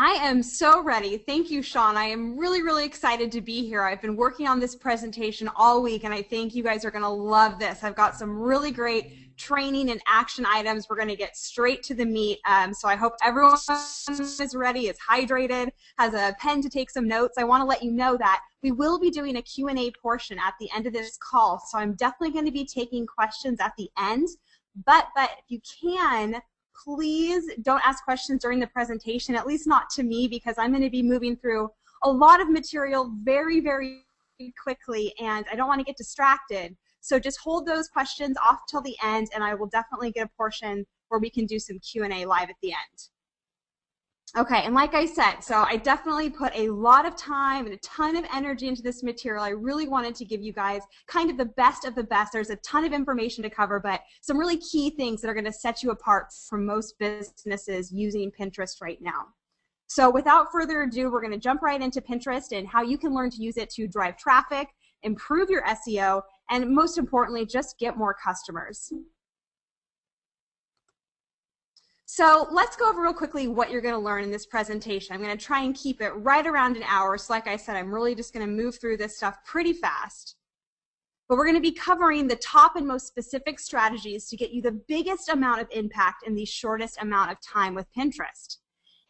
I am so ready. Thank you, Sean. I am really, really excited to be here. I've been working on this presentation all week, and I think you guys are going to love this. I've got some really great training and action items. We're going to get straight to the meat. So I hope everyone is ready, is hydrated, has a pen to take some notes. I want to let you know that we will be doing a Q&A portion at the end of this call. So I'm definitely going to be taking questions at the end. But if you can, please don't ask questions during the presentation, at least not to me, because I'm going to be moving through a lot of material very, very quickly, and I don't want to get distracted. So just hold those questions off till the end, and I will definitely get a portion where we can do some Q&A live at the end. Okay, and like I said, so I definitely put a lot of time and a ton of energy into this material. I really wanted to give you guys kind of the best of the best. There's a ton of information to cover, but some really key things that are going to set you apart from most businesses using Pinterest right now. So without further ado, we're going to jump right into Pinterest and how you can learn to use it to drive traffic, improve your SEO, and most importantly, just get more customers. So let's go over real quickly what you're going to learn in this presentation. I'm going to try and keep it right around an hour. So like I said, I'm really just going to move through this stuff pretty fast. But we're going to be covering the top and most specific strategies to get you the biggest amount of impact in the shortest amount of time with Pinterest.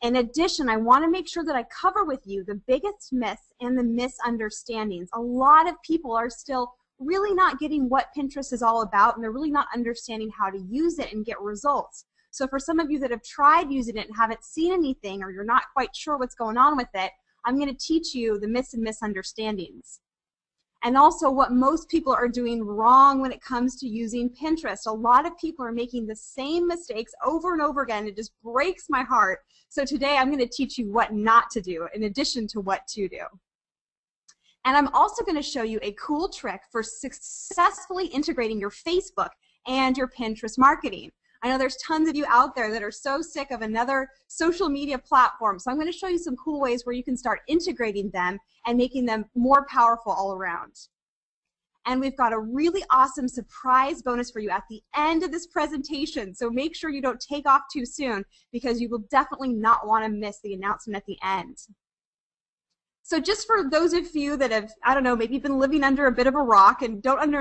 In addition, I want to make sure that I cover with you the biggest myths and the misunderstandings. A lot of people are still really not getting what Pinterest is all about, and they're really not understanding how to use it and get results. So for some of you that have tried using it and haven't seen anything, or you're not quite sure what's going on with it, I'm going to teach you the myths and misunderstandings. And also what most people are doing wrong when it comes to using Pinterest. A lot of people are making the same mistakes over and over again. It just breaks my heart. So today I'm going to teach you what not to do in addition to what to do. And I'm also going to show you a cool trick for successfully integrating your Facebook and your Pinterest marketing. I know there's tons of you out there that are so sick of another social media platform, so I'm going to show you some cool ways where you can start integrating them and making them more powerful all around. And we've got a really awesome surprise bonus for you at the end of this presentation, so make sure you don't take off too soon, because you will definitely not want to miss the announcement at the end. So just for those of you that have, I don't know, maybe been living under a bit of a rock and don't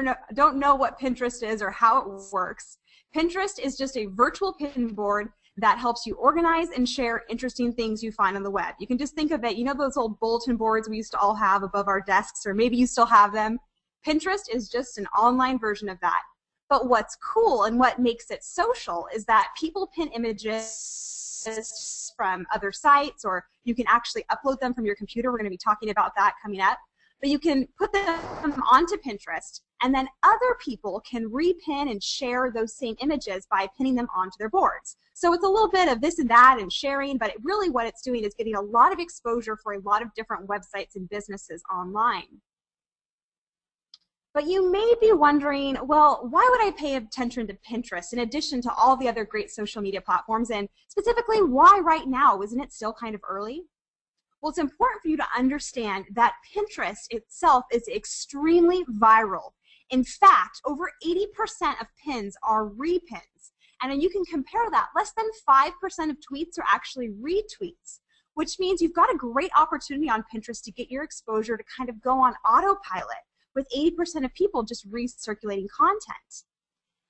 know what Pinterest is or how it works, Pinterest is just a virtual pin board that helps you organize and share interesting things you find on the web. You can just think of it, you know those old bulletin boards we used to all have above our desks, or maybe you still have them? Pinterest is just an online version of that. But what's cool and what makes it social is that people pin images from other sites, or you can actually upload them from your computer. We're going to be talking about that coming up. But you can put them onto Pinterest, and then other people can repin and share those same images by pinning them onto their boards. So it's a little bit of this and that and sharing, but really what it's doing is getting a lot of exposure for a lot of different websites and businesses online. But you may be wondering, well, why would I pay attention to Pinterest in addition to all the other great social media platforms, and specifically why right now? Isn't it still kind of early? Well, it's important for you to understand that Pinterest itself is extremely viral. In fact, over 80% of pins are repins. And then you can compare that. Less than 5% of tweets are actually retweets, which means you've got a great opportunity on Pinterest to get your exposure to kind of go on autopilot, with 80% of people just recirculating content.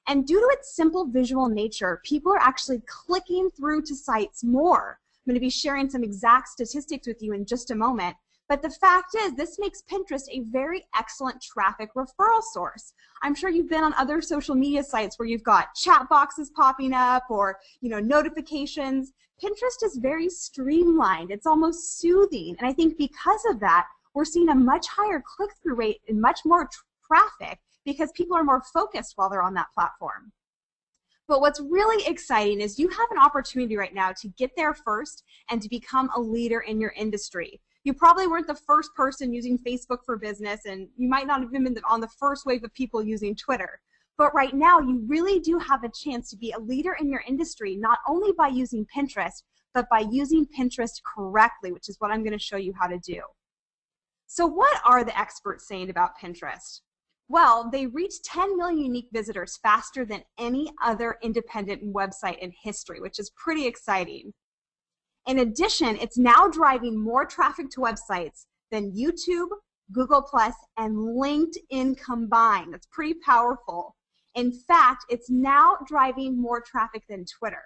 And due to its simple visual nature, people are actually clicking through to sites more. I'm going to be sharing some exact statistics with you in just a moment. But the fact is, this makes Pinterest a very excellent traffic referral source. I'm sure you've been on other social media sites where you've got chat boxes popping up, or notifications. Pinterest is very streamlined. It's almost soothing. And I think because of that, we're seeing a much higher click-through rate and much more traffic, because people are more focused while they're on that platform. But what's really exciting is you have an opportunity right now to get there first and to become a leader in your industry. You probably weren't the first person using Facebook for business, and you might not have been on the first wave of people using Twitter. But right now, you really do have a chance to be a leader in your industry, not only by using Pinterest, but by using Pinterest correctly, which is what I'm going to show you how to do. So what are the experts saying about Pinterest? Well, they reach 10 million unique visitors faster than any other independent website in history, which is pretty exciting. In addition, it's now driving more traffic to websites than YouTube, Google+, and LinkedIn combined. That's pretty powerful. In fact, it's now driving more traffic than Twitter.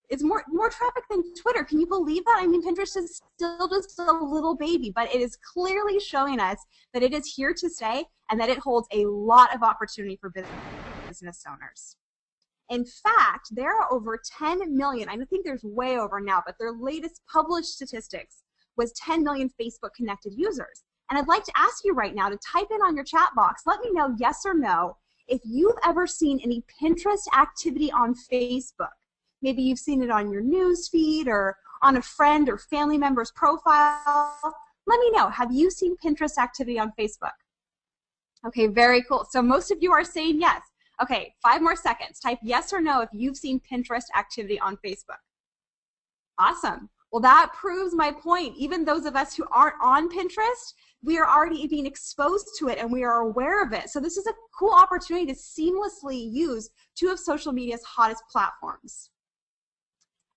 It's more traffic than Twitter. Can you believe that? I mean, Pinterest is still just a little baby, but it is clearly showing us that it is here to stay and that it holds a lot of opportunity for business owners. In fact, there are over 10 million, I think there's way over now, but their latest published statistics was 10 million Facebook connected users. And I'd like to ask you right now to type in on your chat box, let me know yes or no if you've ever seen any Pinterest activity on Facebook. Maybe you've seen it on your news feed or on a friend or family member's profile. Let me know, have you seen Pinterest activity on Facebook? Okay, very cool. So most of you are saying yes. Okay, 5 more seconds. Type yes or no if you've seen Pinterest activity on Facebook. Awesome. Well, that proves my point. Even those of us who aren't on Pinterest, we are already being exposed to it and we are aware of it. So this is a cool opportunity to seamlessly use 2 of social media's hottest platforms.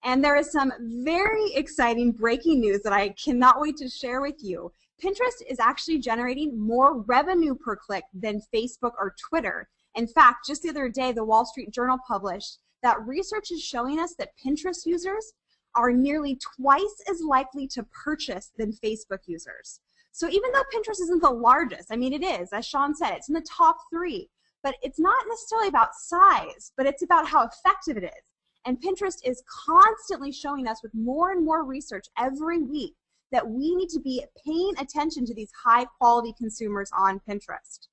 And there is some very exciting breaking news that I cannot wait to share with you. Pinterest is actually generating more revenue per click than Facebook or Twitter. In fact, just the other day, the Wall Street Journal published that research is showing us that Pinterest users are nearly twice as likely to purchase than Facebook users. So even though Pinterest isn't the largest, I mean it is, as Sean said, it's in the top 3, but it's not necessarily about size, but it's about how effective it is. And Pinterest is constantly showing us with more and more research every week that we need to be paying attention to these high quality consumers on Pinterest.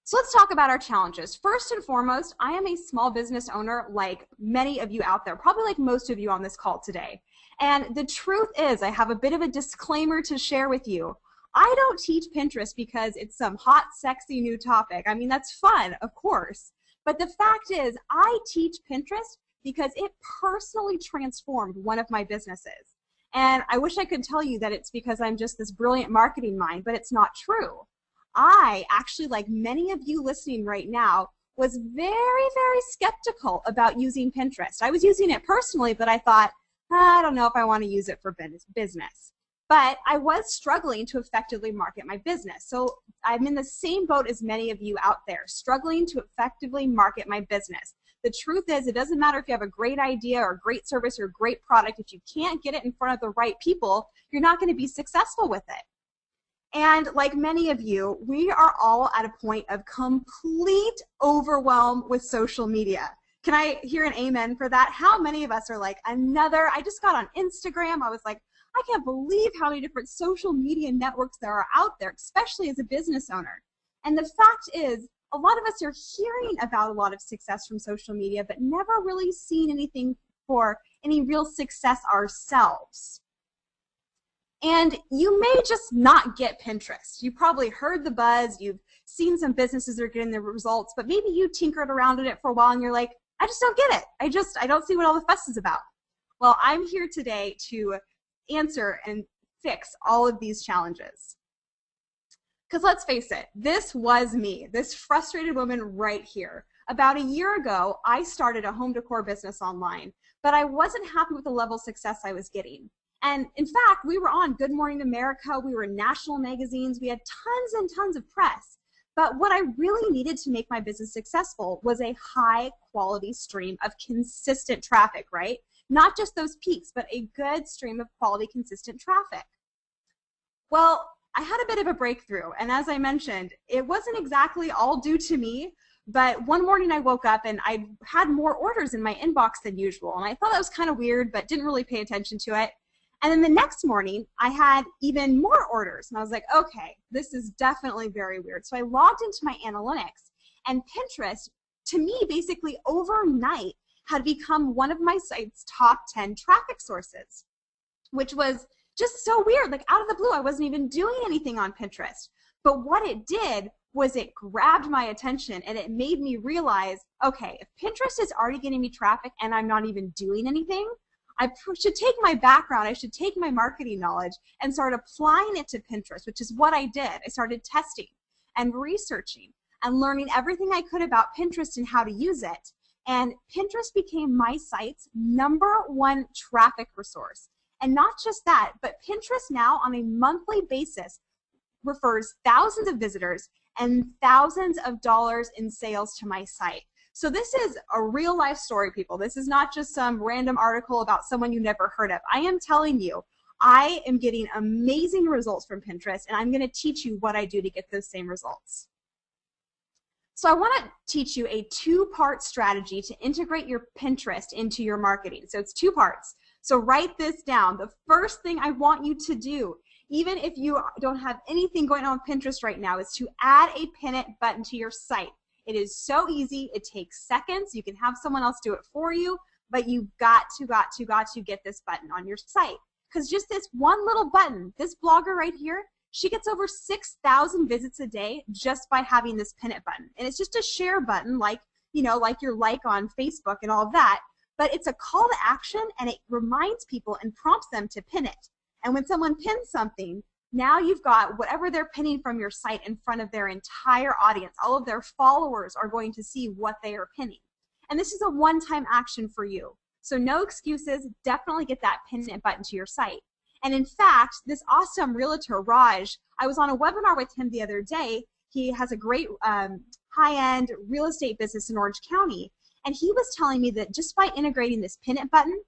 So let's talk about our challenges. First and foremost, I am a small business owner like many of you out there, probably like most of you on this call today. And the truth is, I have a bit of a disclaimer to share with you. I don't teach Pinterest because it's some hot, sexy new topic. I mean, that's fun, of course. But the fact is, I teach Pinterest because it personally transformed one of my businesses. And I wish I could tell you that it's because I'm just this brilliant marketing mind, but it's not true. I actually, like many of you listening right now, was very, very skeptical about using Pinterest. I was using it personally, but I thought, I don't know if I want to use it for business. But I was struggling to effectively market my business. So I'm in the same boat as many of you out there, struggling to effectively market my business. The truth is, it doesn't matter if you have a great idea or great service or great product. If you can't get it in front of the right people, you're not going to be successful with it. And like many of you, we are all at a point of complete overwhelm with social media. Can I hear an amen for that? How many of us are like, I just got on Instagram, I was like, I can't believe how many different social media networks there are out there, especially as a business owner. And the fact is, a lot of us are hearing about a lot of success from social media, but never really seen anything for any real success ourselves. And you may just not get Pinterest. You probably heard the buzz, you've seen some businesses that are getting the results, but maybe you tinkered around in it for a while and you're like, I just don't get it. I don't see what all the fuss is about. Well, I'm here today to answer and fix all of these challenges. Because let's face it, this was me, this frustrated woman right here. About a year ago, I started a home decor business online, but I wasn't happy with the level of success I was getting. And in fact, we were on Good Morning America, we were in national magazines, we had tons and tons of press. But what I really needed to make my business successful was a high quality stream of consistent traffic, right? Not just those peaks, but a good stream of quality, consistent traffic. Well, I had a bit of a breakthrough, and as I mentioned, it wasn't exactly all due to me, but one morning I woke up and I had more orders in my inbox than usual, and I thought that was kind of weird, but didn't really pay attention to it. And then the next morning, I had even more orders, and I was like, okay, this is definitely very weird. So I logged into my analytics, and Pinterest, to me, basically overnight, had become one of my site's top 10 traffic sources, which was just so weird. Like out of the blue, I wasn't even doing anything on Pinterest. But what it did was it grabbed my attention and it made me realize, okay, if Pinterest is already getting me traffic and I'm not even doing anything, I should take my background, I should take my marketing knowledge and start applying it to Pinterest, which is what I did. I started testing and researching and learning everything I could about Pinterest and how to use it. And Pinterest became my site's #1 traffic resource. And not just that, but Pinterest now on a monthly basis refers thousands of visitors and thousands of dollars in sales to my site. So this is a real life story, people. This is not just some random article about someone you never heard of. I am telling you, I am getting amazing results from Pinterest, and I'm going to teach you what I do to get those same results. So I want to teach you a 2-part strategy to integrate your Pinterest into your marketing. So it's 2 parts. So write this down. The first thing I want you to do, even if you don't have anything going on with Pinterest right now, is to add a pin it button to your site. It is so easy. It takes seconds. You can have someone else do it for you, but you've got to get this button on your site. Because just this one little button, this blogger right here, she gets over 6,000 visits a day just by having this pin it button. And it's just a share button, like, you know, like your like on Facebook and all of that, but it's a call to action, and it reminds people and prompts them to pin it. And when someone pins something, now you've got whatever they're pinning from your site in front of their entire audience. All of their followers are going to see what they are pinning. And this is a one-time action for you. So no excuses. Definitely get that pin it button to your site. And in fact, this awesome realtor, Raj, I was on a webinar with him the other day. He has a great high-end real estate business in Orange County. And he was telling me that just by integrating this pin it button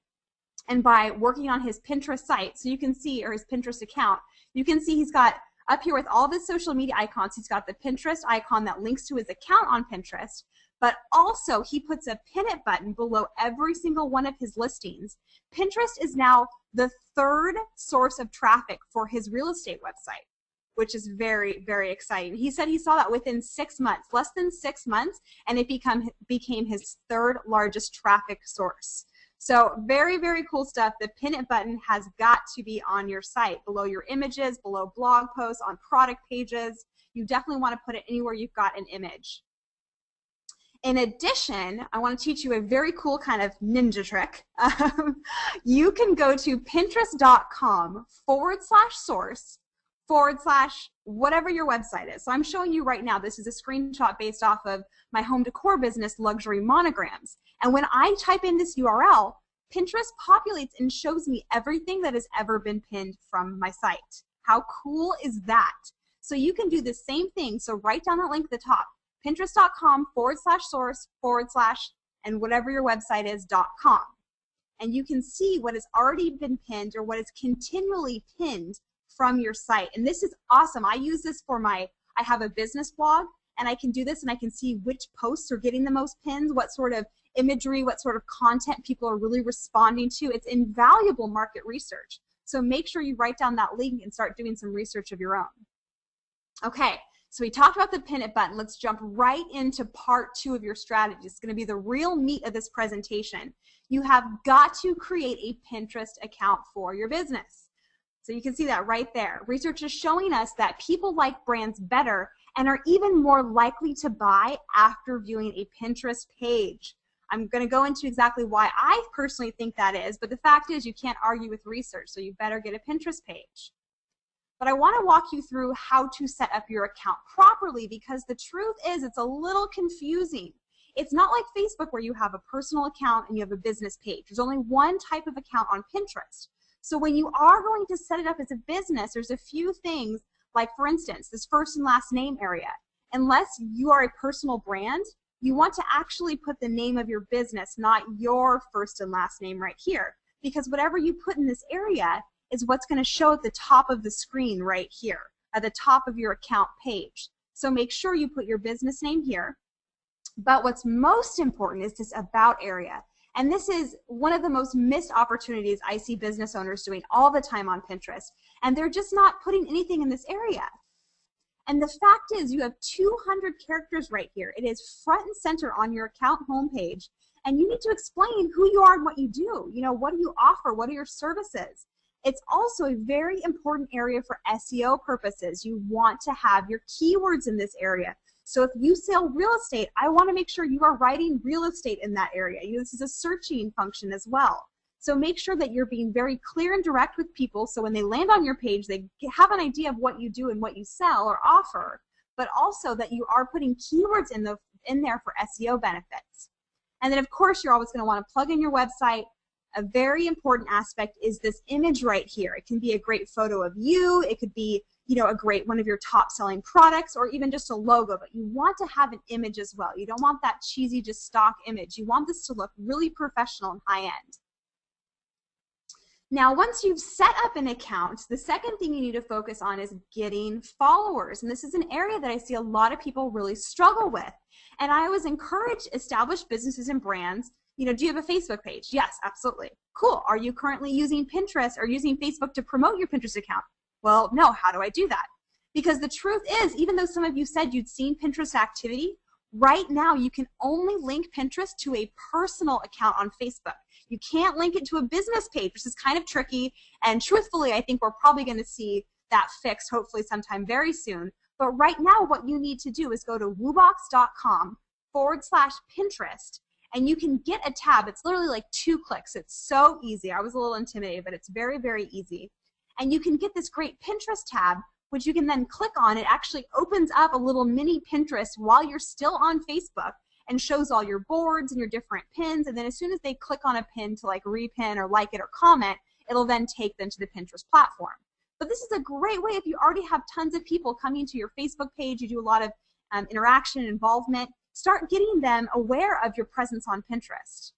and by working on his Pinterest site, so you can see, or his Pinterest account, you can see he's got up here with all of his social media icons, he's got the Pinterest icon that links to his account on Pinterest, but also he puts a pin it button below every single one of his listings. Pinterest is now the 3rd source of traffic for his real estate website, which is very, very exciting. He said he saw that within 6 months, less than 6 months, and it became his 3rd largest traffic source. So very, very cool stuff. The pin it button has got to be on your site, below your images, below blog posts, on product pages. You definitely want to put it anywhere you've got an image. In addition, I want to teach you a very cool kind of ninja trick. You can go to pinterest.com/source/ whatever your website is. So I'm showing you right now, this is a screenshot based off of my home decor business, Luxury Monograms. And when I type in this URL, Pinterest populates and shows me everything that has ever been pinned from my site. How cool is that? So you can do the same thing. So write down that link at the top, pinterest.com/source/ and whatever your website is, .com. And you can see what has already been pinned or what is continually pinned from your site. And this is awesome. I use this for I have a business blog, and I can do this and I can see which posts are getting the most pins, what sort of imagery, what sort of content people are really responding to. It's invaluable market research. So make sure you write down that link and start doing some research of your own. Okay, so we talked about the pin it button. Let's jump right into part 2 of your strategy. It's going to be the real meat of this presentation. You have got to create a Pinterest account for your business. So you can see that right there. Research is showing us that people like brands better and are even more likely to buy after viewing a Pinterest page. I'm going to go into exactly why I personally think that is, but the fact is you can't argue with research, so you better get a Pinterest page. But I want to walk you through how to set up your account properly, because the truth is it's a little confusing. It's not like Facebook where you have a personal account and you have a business page. There's only one type of account on Pinterest. So when you are going to set it up as a business, there's a few things, like for instance, this first and last name area. Unless you are a personal brand, you want to actually put the name of your business, not your first and last name right here. Because whatever you put in this area is what's going to show at the top of the screen right here, at the top of your account page. So make sure you put your business name here. But what's most important is this about area. And this is one of the most missed opportunities I see business owners doing all the time on Pinterest. And they're just not putting anything in this area. And the fact is you have 200 characters right here. It is front and center on your account homepage. And you need to explain who you are and what you do. You know, what do you offer? What are your services? It's also a very important area for SEO purposes. You want to have your keywords in this area. So if you sell real estate, I want to make sure you are writing real estate in that area. You know, this is a searching function as well. So make sure that you're being very clear and direct with people so when they land on your page, they have an idea of what you do and what you sell or offer, but also that you are putting keywords in there for SEO benefits. And then of course you're always going to want to plug in your website. A very important aspect is this image right here. It can be a great photo of you. It could be, you know, a great one of your top selling products, or even just a logo, but you want to have an image as well. You don't want that cheesy, just stock image. You want this to look really professional and high end. Now, once you've set up an account, the second thing you need to focus on is getting followers. And this is an area that I see a lot of people really struggle with. And I always encourage established businesses and brands, you know, do you have a Facebook page? Yes, absolutely. Cool. Are you currently using Pinterest or using Facebook to promote your Pinterest account? Well, no. How do I do that? Because the truth is, even though some of you said you'd seen Pinterest activity, right now you can only link Pinterest to a personal account on Facebook. You can't link it to a business page, which is kind of tricky. And truthfully, I think we're probably going to see that fixed hopefully sometime very soon. But right now, what you need to do is go to woobox.com/Pinterest, and you can get a tab. It's literally like 2 clicks. It's so easy. I was a little intimidated, but it's very, very easy. And you can get this great Pinterest tab, which you can then click on. It actually opens up a little mini Pinterest while you're still on Facebook and shows all your boards and your different pins. And then as soon as they click on a pin to like repin or like it or comment, it'll then take them to the Pinterest platform. But this is a great way if you already have tons of people coming to your Facebook page, you do a lot of interaction and involvement, start getting them aware of your presence on Pinterest.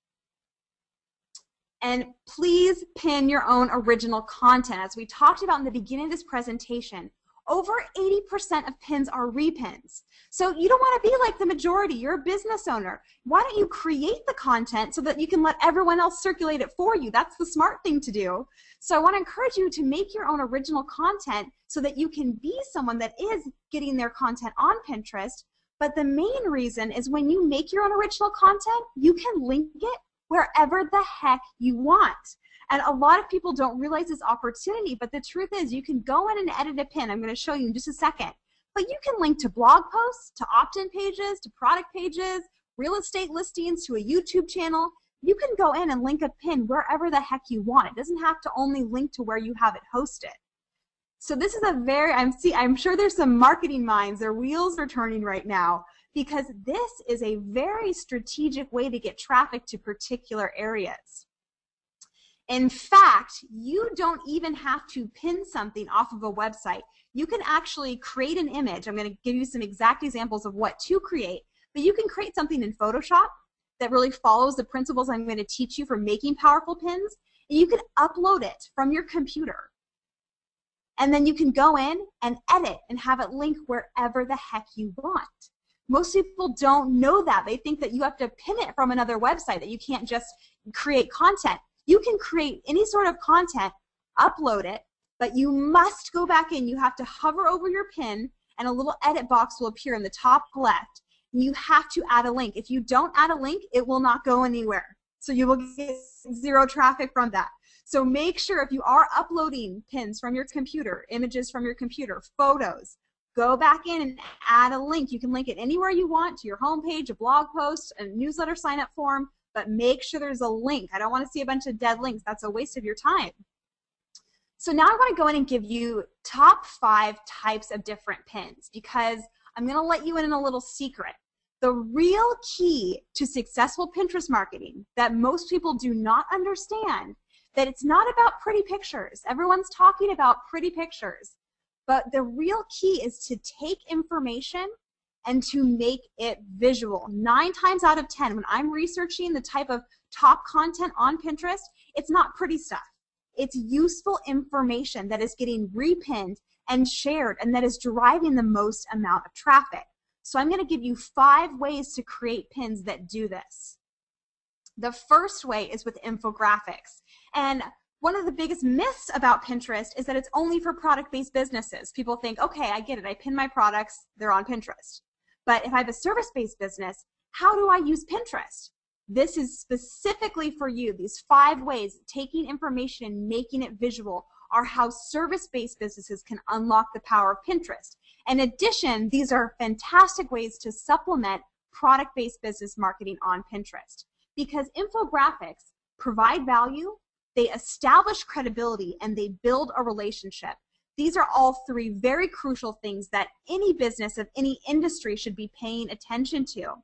And please pin your own original content. As we talked about in the beginning of this presentation, over 80% of pins are repins. So you don't want to be like the majority. You're a business owner. Why don't you create the content so that you can let everyone else circulate it for you? That's the smart thing to do. So I want to encourage you to make your own original content so that you can be someone that is getting their content on Pinterest. But the main reason is when you make your own original content, you can link it wherever the heck you want. And a lot of people don't realize this opportunity, but the truth is you can go in and edit a pin. I'm going to show you in just a second. But you can link to blog posts, to opt-in pages, to product pages, real estate listings, to a YouTube channel. You can go in and link a pin wherever the heck you want. It doesn't have to only link to where you have it hosted. So this is a very, I'm sure there's some marketing minds, their wheels are turning right now, because this is a very strategic way to get traffic to particular areas. In fact, you don't even have to pin something off of a website. You can actually create an image. I'm going to give you some exact examples of what to create, but you can create something in Photoshop that really follows the principles I'm going to teach you for making powerful pins, and you can upload it from your computer. And then you can go in and edit and have it link wherever the heck you want. Most people don't know that. They think that you have to pin it from another website, that you can't just create content. You can create any sort of content, upload it, but you must go back in. You have to hover over your pin, and a little edit box will appear in the top left. You have to add a link. If you don't add a link, it will not go anywhere. So you will get zero traffic from that. So make sure if you are uploading pins from your computer, images from your computer, photos, go back in and add a link. You can link it anywhere you want, to your homepage, a blog post, a newsletter sign-up form, but make sure there's a link. I don't want to see a bunch of dead links. That's a waste of your time. So now I want to go in and give you top 5 types of different pins, because I'm going to let you in a little secret. The real key to successful Pinterest marketing that most people do not understand, that it's not about pretty pictures. Everyone's talking about pretty pictures. But the real key is to take information and to make it visual. 9 times out of 10, when I'm researching the type of top content on Pinterest, it's not pretty stuff. It's useful information that is getting repinned and shared, and that is driving the most amount of traffic. So I'm going to give you 5 ways to create pins that do this. The first way is with infographics. And one of the biggest myths about Pinterest is that it's only for product-based businesses. People think, okay, I get it. I pin my products. They're on Pinterest. But if I have a service-based business, how do I use Pinterest? This is specifically for you. These 5 ways, taking information and making it visual, are how service-based businesses can unlock the power of Pinterest. In addition, these are fantastic ways to supplement product-based business marketing on Pinterest, because infographics provide value, they establish credibility, and they build a relationship. These are all 3 very crucial things that any business of any industry should be paying attention to.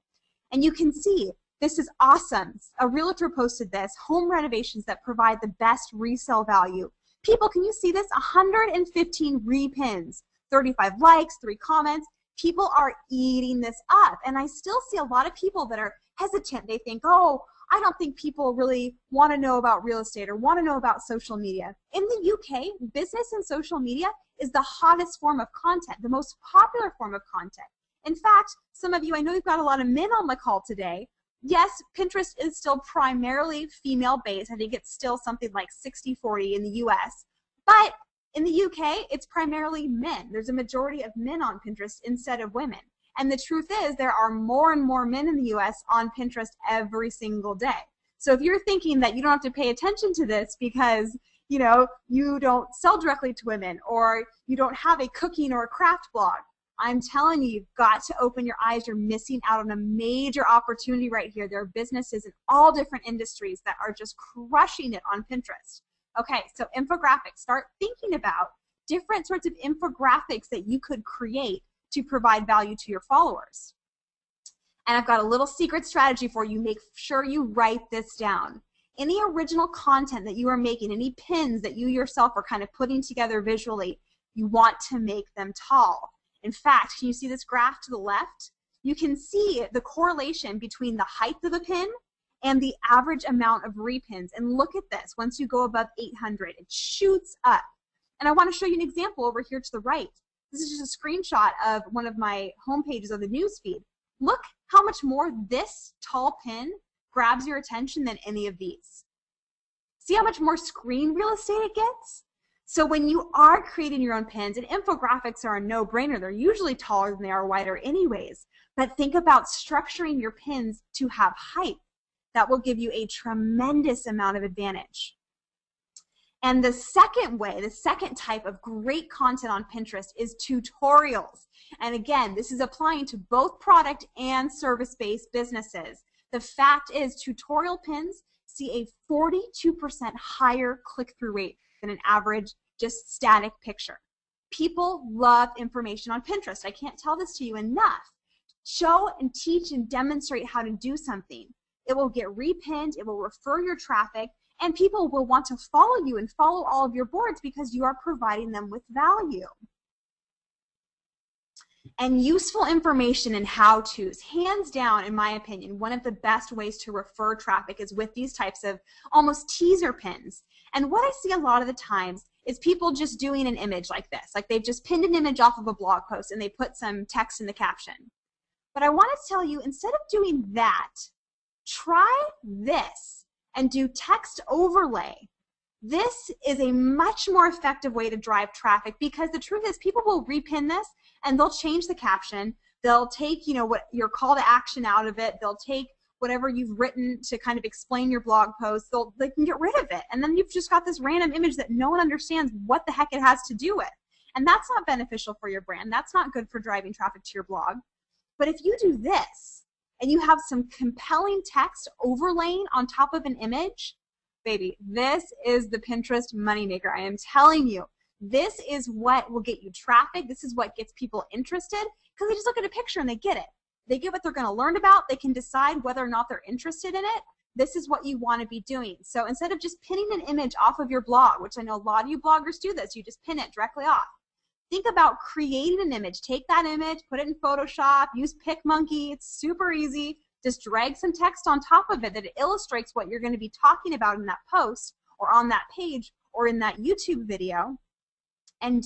And you can see This is awesome. A realtor posted this, home renovations that provide the best resale value. People, can you see this? 115 repins, 35 likes, 3 comments. People are eating this up. And I still see a lot of people that are hesitant. They think, oh, I don't think people really want to know about real estate or want to know about social media. In the UK, business and social media is the hottest form of content, the most popular form of content. In fact, some of you, I know you've got a lot of men on the call today. Yes, Pinterest is still primarily female-based. I think it's still something like 60-40 in the US. But in the UK, it's primarily men. There's a majority of men on Pinterest instead of women. And the truth is, there are more and more men in the US on Pinterest every single day. So if you're thinking that you don't have to pay attention to this because, you know, you don't sell directly to women or you don't have a cooking or a craft blog, I'm telling you, you've got to open your eyes. You're missing out on a major opportunity right here. There are businesses in all different industries that are just crushing it on Pinterest. Okay, so infographics. Start thinking about different sorts of infographics that you could create to provide value to your followers. And I've got a little secret strategy for you. Make sure you write this down. Any original content that you are making, any pins that you yourself are kind of putting together visually, you want to make them tall. In fact, can you see this graph to the left? You can see the correlation between the height of a pin and the average amount of repins. And look at this. Once you go above 800, it shoots up. And I want to show you an example over here to the right. This is just a screenshot of one of my home pages of the newsfeed. Look how much more this tall pin grabs your attention than any of these. See how much more screen real estate it gets? So when you are creating your own pins, and infographics are a no-brainer, they're usually taller than they are wider anyways, but think about structuring your pins to have height. That will give you a tremendous amount of advantage. And the second way, the second type of great content on Pinterest is tutorials. And again, this is applying to both product and service-based businesses. The fact is, tutorial pins see a 42% higher click-through rate than an average just static picture. People love information on Pinterest. I can't tell this to you enough. Show and teach and demonstrate how to do something. It will get repinned, it will refer your traffic, and people will want to follow you and follow all of your boards because you are providing them with value. And useful information and how-tos. Hands down, in my opinion, one of the best ways to refer traffic is with these types of almost teaser pins. And what I see a lot of the times is people just doing an image like this. Like they've just pinned an image off of a blog post and they put some text in the caption. But I want to tell you, instead of doing that, try this and do text overlay. This is a much more effective way to drive traffic because the truth is people will repin this and they'll change the caption. They'll take, you know, what your call to action out of it. They'll take whatever you've written to kind of explain your blog post. They can get rid of it. And then you've just got this random image that no one understands what the heck it has to do with. And that's not beneficial for your brand. That's not good for driving traffic to your blog. But if you do this and you have some compelling text overlaying on top of an image, baby, this is the Pinterest moneymaker. I am telling you, this is what will get you traffic. This is what gets people interested because they just look at a picture and they get it. They get what they're going to learn about. They can decide whether or not they're interested in it. This is what you want to be doing. So instead of just pinning an image off of your blog, which I know a lot of you bloggers do this, you just pin it directly off. Think about creating an image. Take that image, put it in Photoshop, use PicMonkey. It's super easy. Just drag some text on top of it that it illustrates what you're going to be talking about in that post or on that page or in that YouTube video, and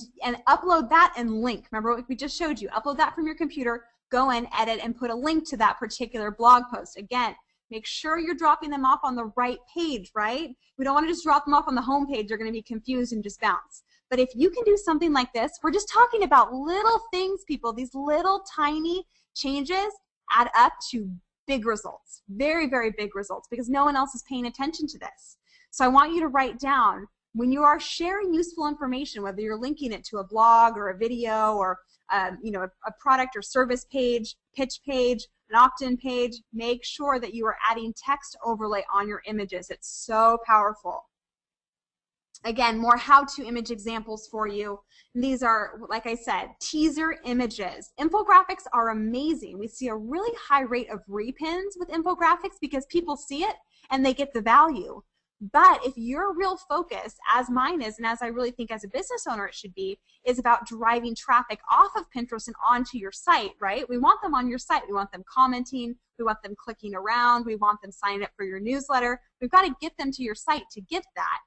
upload that and link. Remember what we just showed you. Upload that from your computer, go in, edit, and put a link to that particular blog post. Again, make sure you're dropping them off on the right page, right? We don't want to just drop them off on the home page. They're going to be confused and just bounce. But if you can do something like this, we're just talking about little things, people. These little tiny changes add up to big results, very, very big results, because no one else is paying attention to this. So I want you to write down, when you are sharing useful information, whether you're linking it to a blog or a video or you know, a product or service page, pitch page, an opt-in page, make sure that you are adding text overlay on your images. It's so powerful. Again, more how-to image examples for you. These are, like I said, teaser images. Infographics are amazing. We see a really high rate of repins with infographics because people see it and they get the value. But if your real focus, as mine is, and as I really think as a business owner it should be, is about driving traffic off of Pinterest and onto your site, right? We want them on your site. We want them commenting. We want them clicking around. We want them signing up for your newsletter. We've got to get them to your site to get that.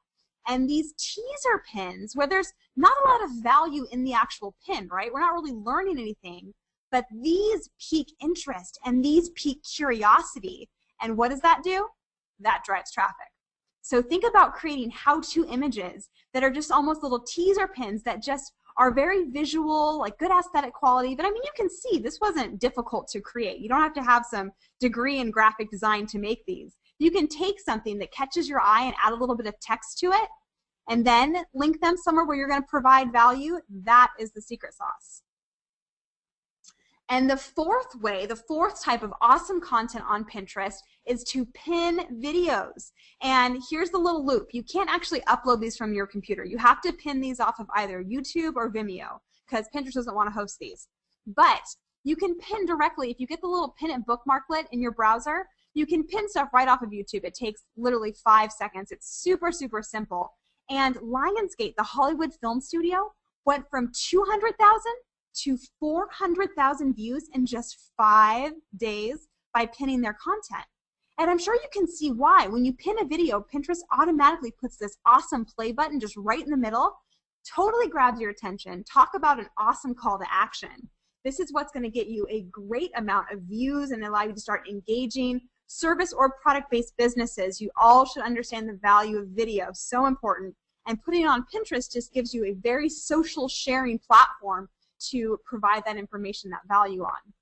And these teaser pins, where there's not a lot of value in the actual pin, right? We're not really learning anything, but these pique interest and these pique curiosity. And what does that do? That drives traffic. So think about creating how-to images that are just almost little teaser pins that just are very visual, like good aesthetic quality. But I mean, you can see this wasn't difficult to create. You don't have to have some degree in graphic design to make these. You can take something that catches your eye and add a little bit of text to it, and then link them somewhere where you're going to provide value. That is the secret sauce. And the fourth way, the fourth type of awesome content on Pinterest is to pin videos. And here's the little loop. You can't actually upload these from your computer. You have to pin these off of either YouTube or Vimeo because Pinterest doesn't want to host these. But you can pin directly. If you get the little pin and bookmarklet in your browser, you can pin stuff right off of YouTube. It takes literally 5 seconds. It's super, super simple. And Lionsgate, the Hollywood film studio, went from 200,000 to 400,000 views in just 5 days by pinning their content. And I'm sure you can see why. When you pin a video, Pinterest automatically puts this awesome play button just right in the middle, totally grabs your attention. Talk about an awesome call to action. This is what's going to get you a great amount of views and allow you to start engaging. Service or product-based businesses, you all should understand the value of video, so important. And putting it on Pinterest just gives you a very social sharing platform to provide that information, that value on.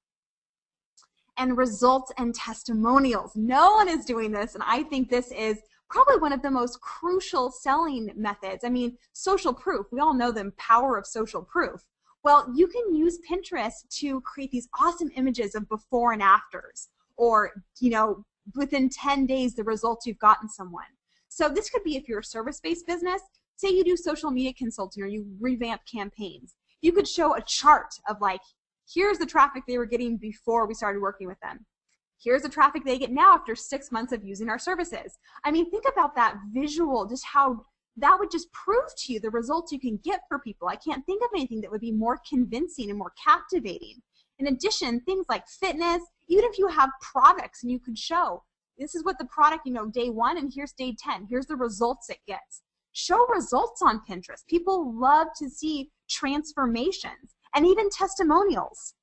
And results and testimonials. No one is doing this, and I think this is probably one of the most crucial selling methods. I mean, social proof. We all know the power of social proof. Well, you can use Pinterest to create these awesome images of before and afters, or, you know, within 10 days, the results you've gotten someone. So this could be if you're a service-based business, say you do social media consulting or you revamp campaigns. You could show a chart of like, here's the traffic they were getting before we started working with them. Here's the traffic they get now after 6 months of using our services. I mean, think about that visual, just how that would just prove to you the results you can get for people. I can't think of anything that would be more convincing and more captivating. In addition, things like fitness, even if you have products and you could show, this is what the product, you know, day 1 and here's day 10. Here's the results it gets. Show results on Pinterest. People love to see transformations and even testimonials.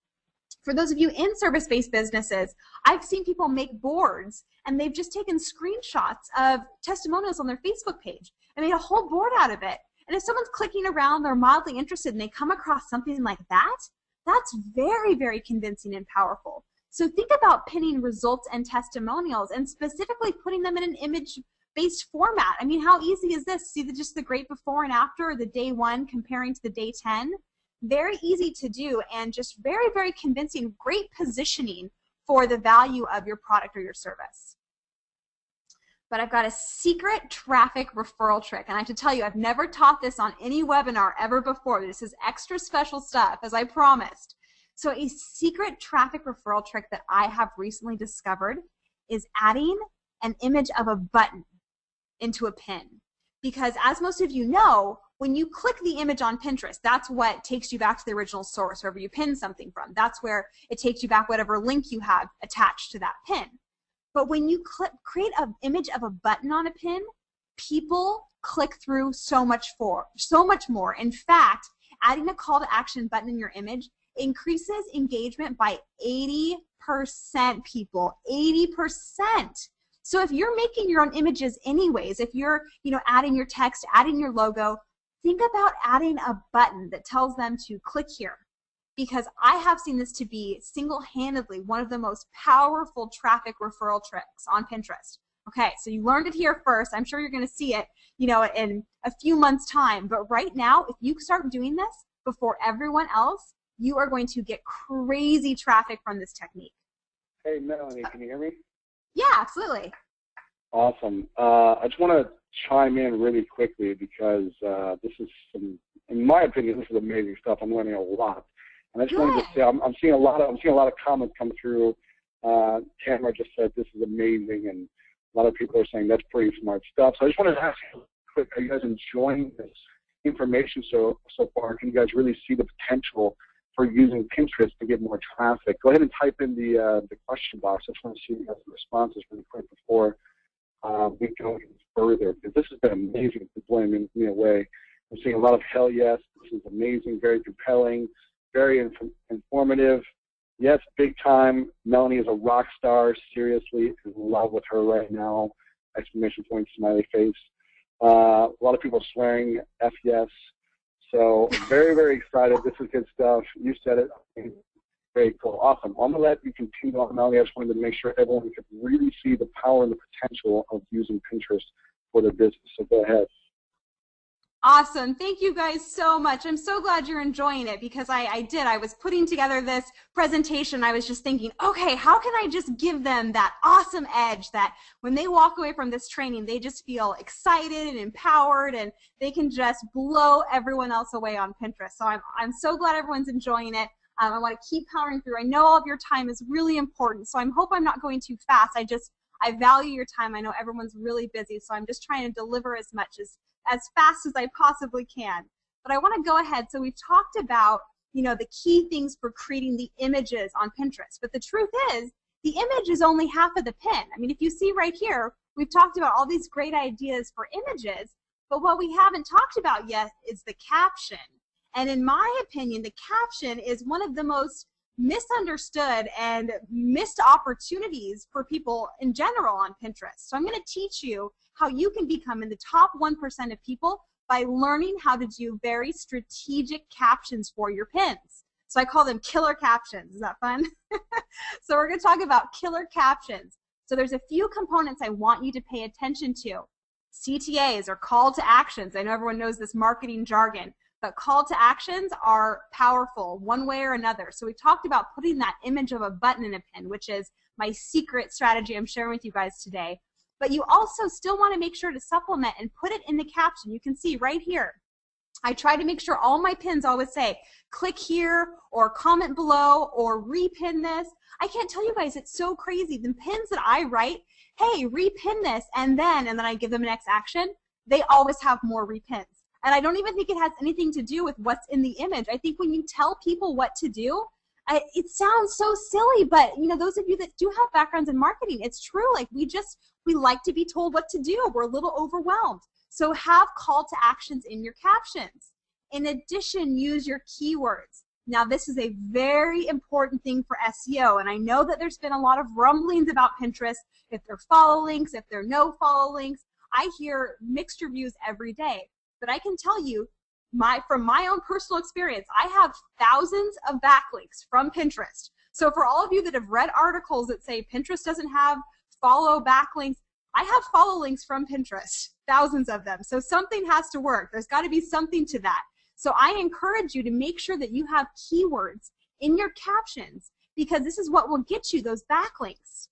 For those of you in service-based businesses, I've seen people make boards and they've just taken screenshots of testimonials on their Facebook page and made a whole board out of it. And if someone's clicking around, they're mildly interested and they come across something like that, that's very, very convincing and powerful. So think about pinning results and testimonials and specifically putting them in an image-based format. I mean, how easy is this? See just the great before and after, or the day 1 comparing to the day 10? Very easy to do and just very, very convincing, great positioning for the value of your product or your service. But I've got a secret traffic referral trick, and I have to tell you, I've never taught this on any webinar ever before. This is extra special stuff, as I promised. So a secret traffic referral trick that I have recently discovered is adding an image of a button into a pin. Because as most of you know, when you click the image on Pinterest, that's what takes you back to the original source, wherever you pin something from. That's where it takes you back whatever link you have attached to that pin. But when you create an image of a button on a pin, people click through so much more. In fact, adding a call to action button in your image increases engagement by 80%, people, 80%. So if you're making your own images anyways, if you're, you know, adding your text, adding your logo, think about adding a button that tells them to click here, because I have seen this to be single-handedly one of the most powerful traffic referral tricks on Pinterest. Okay, so you learned it here first. I'm sure you're going to see it, you know, in a few months' time. But right now, if you start doing this before everyone else, you are going to get crazy traffic from this technique. Hey, Melanie, can you hear me? Yeah, absolutely. Awesome. I just want to chime in really quickly because this is in my opinion, this is amazing stuff. I'm learning a lot, and I just wanted to say I'm seeing a lot of comments come through. Tamara just said this is amazing, and a lot of people are saying that's pretty smart stuff. So I just wanted to ask you quick: are you guys enjoying this information so far? Can you guys really see the potential for using Pinterest to get more traffic? Go ahead and type in the question box. I just want to see you guys' responses really quick before we go even further, because this has been amazing. It's blowing me away. I'm seeing a lot of hell yes. This is amazing, very compelling, very informative. Yes, big time. Melanie is a rock star. Seriously, in love with her right now. Exclamation point, smiley face. A lot of people swearing F yes. So very, very excited. This is good stuff. You said it. Very cool. Awesome. I'm going to let you continue on, Melanie. I just wanted to make sure everyone could really see the power and the potential of using Pinterest for their business. So go ahead. Awesome. Thank you guys so much. I'm so glad you're enjoying it, because I was putting together this presentation. I was just thinking, okay, how can I just give them that awesome edge that when they walk away from this training, they just feel excited and empowered, and they can just blow everyone else away on Pinterest. So I'm so glad everyone's enjoying it. I want to keep powering through. I know all of your time is really important, so I hope I'm not going too fast. I value your time. I know everyone's really busy, so I'm just trying to deliver as much as fast as I possibly can. But I want to go ahead. So we've talked about, the key things for creating the images on Pinterest. But the truth is, the image is only half of the pin. I mean, if you see right here, we've talked about all these great ideas for images, but what we haven't talked about yet is the caption. And in my opinion, the caption is one of the most misunderstood and missed opportunities for people in general on Pinterest. So I'm going to teach you how you can become in the top 1% of people by learning how to do very strategic captions for your pins. So I call them killer captions. Is that fun? So we're going to talk about killer captions. So there's a few components I want you to pay attention to. CTAs, or call to actions. I know everyone knows this marketing jargon, but call to actions are powerful one way or another. So we talked about putting that image of a button in a pin, which is my secret strategy I'm sharing with you guys today. But you also still want to make sure to supplement and put it in the caption. You can see right here, I try to make sure all my pins always say, click here, or comment below, or repin this. I can't tell you guys, it's so crazy. The pins that I write, hey, repin this, and then I give them an next action, they always have more repins. And I don't even think it has anything to do with what's in the image. I think when you tell people what to do, it sounds so silly, but those of you that do have backgrounds in marketing, it's true. Like we like to be told what to do. We're a little overwhelmed. So have call to actions in your captions. In addition, use your keywords. Now this is a very important thing for SEO, and I know that there's been a lot of rumblings about Pinterest, if they're follow links, if they're no follow links. I hear mixed reviews every day, but I can tell you, from my own personal experience, I have thousands of backlinks from Pinterest. So for all of you that have read articles that say Pinterest doesn't have follow backlinks, I have follow links from Pinterest, thousands of them. So something has to work. There's got to be something to that. So I encourage you to make sure that you have keywords in your captions, because this is what will get you those backlinks,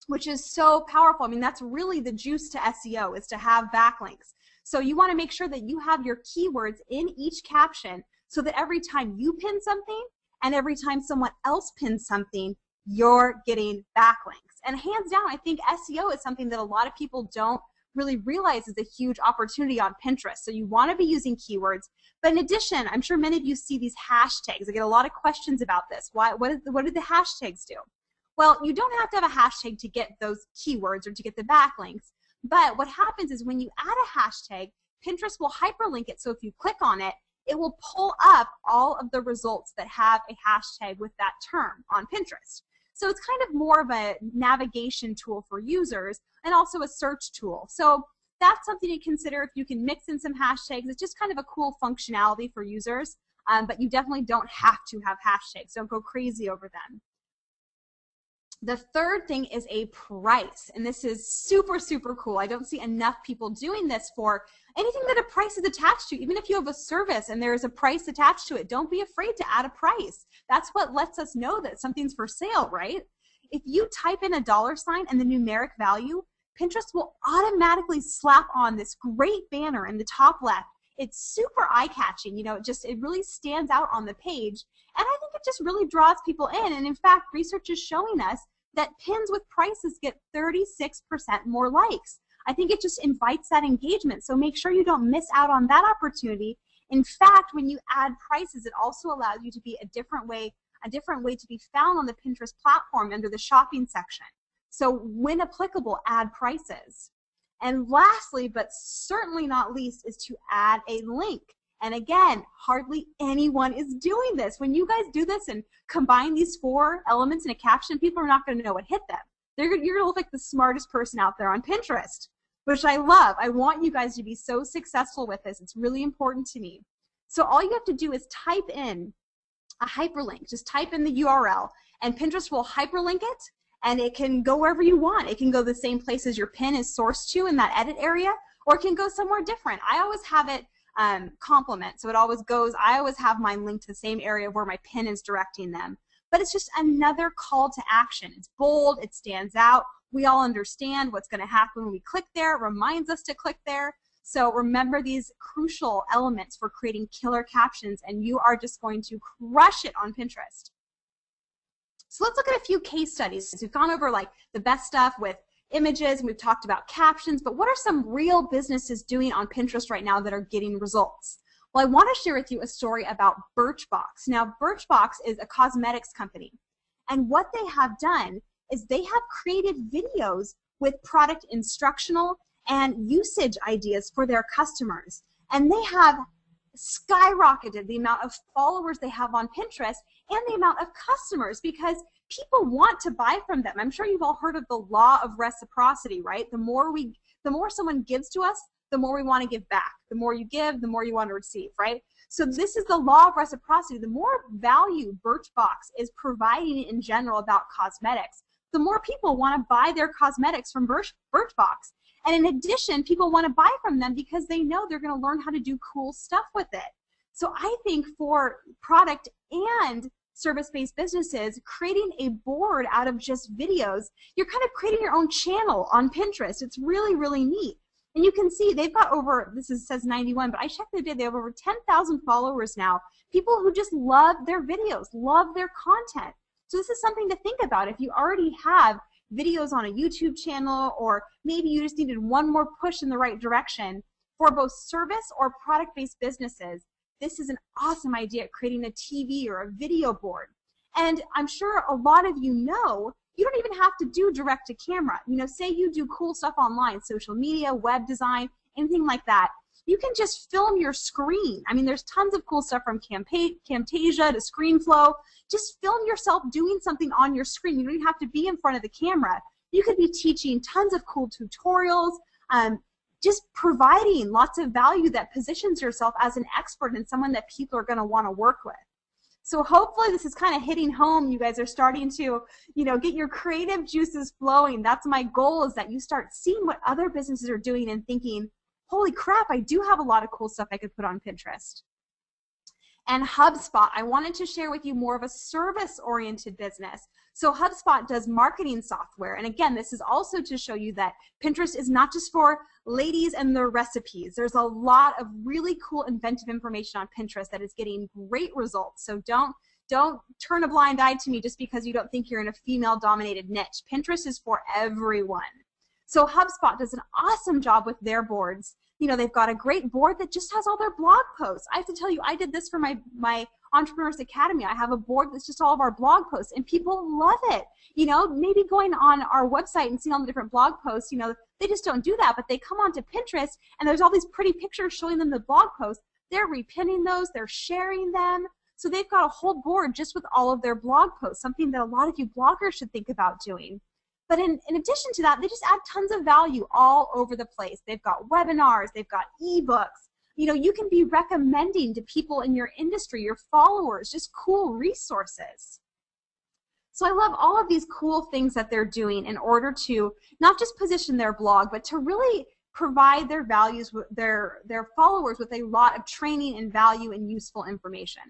which is so powerful. I mean, that's really the juice to SEO, is to have backlinks. So you want to make sure that you have your keywords in each caption so that every time you pin something and every time someone else pins something, you're getting backlinks. And hands down, I think SEO is something that a lot of people don't really realize is a huge opportunity on Pinterest. So you want to be using keywords. But in addition, I'm sure many of you see these hashtags. I get a lot of questions about this. What did the hashtags do? Well, you don't have to have a hashtag to get those keywords or to get the backlinks. But what happens is when you add a hashtag, Pinterest will hyperlink it. So if you click on it, it will pull up all of the results that have a hashtag with that term on Pinterest. So it's kind of more of a navigation tool for users and also a search tool. So that's something to consider if you can mix in some hashtags. It's just kind of a cool functionality for users, but you definitely don't have to have hashtags. Don't go crazy over them. The third thing is a price, and this is super, super cool. I don't see enough people doing this for anything that a price is attached to. Even if you have a service and there is a price attached to it, don't be afraid to add a price. That's what lets us know that something's for sale, right? If you type in a $ and the numeric value, Pinterest will automatically slap on this great banner in the top left. It's super eye-catching, you know, it really stands out on the page, and I think it just really draws people in. And in fact, research is showing us that pins with prices get 36% more likes. I think it just invites that engagement, so make sure you don't miss out on that opportunity. In fact, when you add prices, it also allows you to be a different way to be found on the Pinterest platform under the shopping section. So when applicable, add prices. And lastly, but certainly not least, is to add a link. And again, hardly anyone is doing this. When you guys do this and combine these 4 elements in a caption, people are not going to know what hit them. You're going to look like the smartest person out there on Pinterest, which I love. I want you guys to be so successful with this. It's really important to me. So all you have to do is type in a hyperlink. Just type in the URL, and Pinterest will hyperlink it, and it can go wherever you want. It can go the same place as your pin is sourced to in that edit area, or it can go somewhere different. I always have it complement, so it always goes, I always have mine linked to the same area where my pin is directing them. But it's just another call to action. It's bold, it stands out. We all understand what's going to happen when we click there. It reminds us to click there. So remember these crucial elements for creating killer captions, and you are just going to crush it on Pinterest. So let's look at a few case studies. We've gone over like the best stuff with images, and we've talked about captions, but what are some real businesses doing on Pinterest right now that are getting results? Well, I want to share with you a story about Birchbox. Now, Birchbox is a cosmetics company, and what they have done is they have created videos with product instructional and usage ideas for their customers, and they have skyrocketed the amount of followers they have on Pinterest and the amount of customers, because people want to buy from them. I'm sure you've all heard of the law of reciprocity, right? The more someone gives to us, the more we want to give back. The more you give, the more you want to receive, right? So this is the law of reciprocity. The more value Birchbox is providing in general about cosmetics, the more people want to buy their cosmetics from Birchbox. And in addition, people want to buy from them because they know they're going to learn how to do cool stuff with it. So I think for product and service-based businesses, creating a board out of just videos, you're kind of creating your own channel on Pinterest. It's really, really neat. And you can see they've got over, says 91, but I checked the other day, they have over 10,000 followers now. People who just love their videos, love their content. So this is something to think about. If you already have videos on a YouTube channel, or maybe you just needed one more push in the right direction for both service or product-based businesses, this is an awesome idea, creating a TV or a video board. And I'm sure a lot of you know, you don't even have to do direct to camera. You know, say you do cool stuff online, social media, web design, anything like that. You can just film your screen. I mean, there's tons of cool stuff from Camtasia to ScreenFlow. Just film yourself doing something on your screen. You don't even have to be in front of the camera. You could be teaching tons of cool tutorials, just providing lots of value that positions yourself as an expert and someone that people are going to want to work with. So hopefully this is kind of hitting home. You guys are starting to, you know, get your creative juices flowing. That's my goal, is that you start seeing what other businesses are doing and thinking, holy crap, I do have a lot of cool stuff I could put on Pinterest. And HubSpot, I wanted to share with you more of a service-oriented business. So HubSpot does marketing software. And again, this is also to show you that Pinterest is not just for ladies and their recipes. There's a lot of really cool inventive information on Pinterest that is getting great results. So don't turn a blind eye to me just because you don't think you're in a female-dominated niche. Pinterest is for everyone. So HubSpot does an awesome job with their boards. You know, they've got a great board that just has all their blog posts. I have to tell you, I did this for my Entrepreneurs Academy. I have a board that's just all of our blog posts, and people love it. You know, maybe going on our website and seeing all the different blog posts, you know, they just don't do that, but they come onto Pinterest, and there's all these pretty pictures showing them the blog posts. They're repinning those, they're sharing them. So they've got a whole board just with all of their blog posts, something that a lot of you bloggers should think about doing. But in addition to that, they just add tons of value all over the place. They've got webinars, they've got ebooks. You know, you can be recommending to people in your industry, your followers, just cool resources. So I love all of these cool things that they're doing in order to not just position their blog, but to really provide their values, their followers with a lot of training and value and useful information.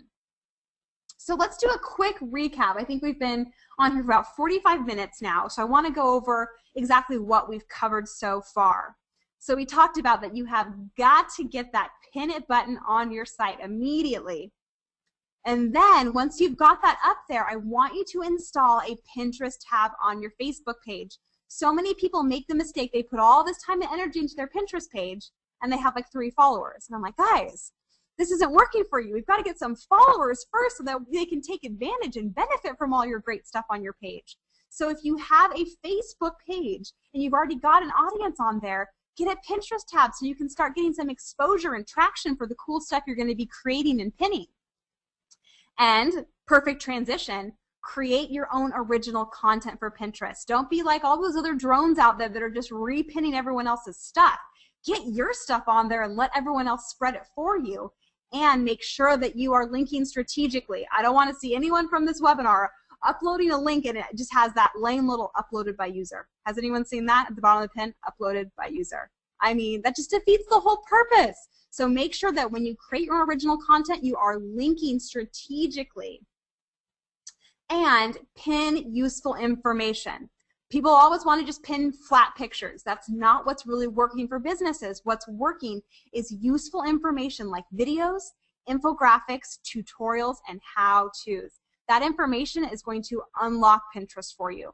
So let's do a quick recap. I think we've been on here for about 45 minutes now, so I want to go over exactly what we've covered so far. So we talked about that you have got to get that pin it button on your site immediately. And then once you've got that up there, I want you to install a Pinterest tab on your Facebook page. So many people make the mistake, they put all this time and energy into their Pinterest page and they have like 3 followers. And I'm like, guys, this isn't working for you. We've got to get some followers first so that they can take advantage and benefit from all your great stuff on your page. So if you have a Facebook page and you've already got an audience on there, get a Pinterest tab so you can start getting some exposure and traction for the cool stuff you're going to be creating and pinning. And perfect transition, create your own original content for Pinterest. Don't be like all those other drones out there that are just repinning everyone else's stuff. Get your stuff on there and let everyone else spread it for you, and make sure that you are linking strategically. I don't want to see anyone from this webinar uploading a link and it just has that lame little uploaded by user. Has anyone seen that at the bottom of the pin? Uploaded by user. I mean, that just defeats the whole purpose. So make sure that when you create your original content, you are linking strategically. And pin useful information. People always want to just pin flat pictures. That's not what's really working for businesses. What's working is useful information like videos, infographics, tutorials, and how-tos. That information is going to unlock Pinterest for you.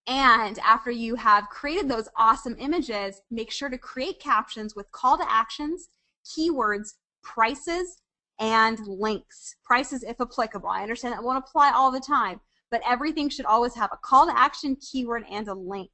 And after you have created those awesome images, make sure to create captions with call to actions, keywords, prices, and links. Prices if applicable. I understand that won't apply all the time, but everything should always have a call to action, keyword, and a link.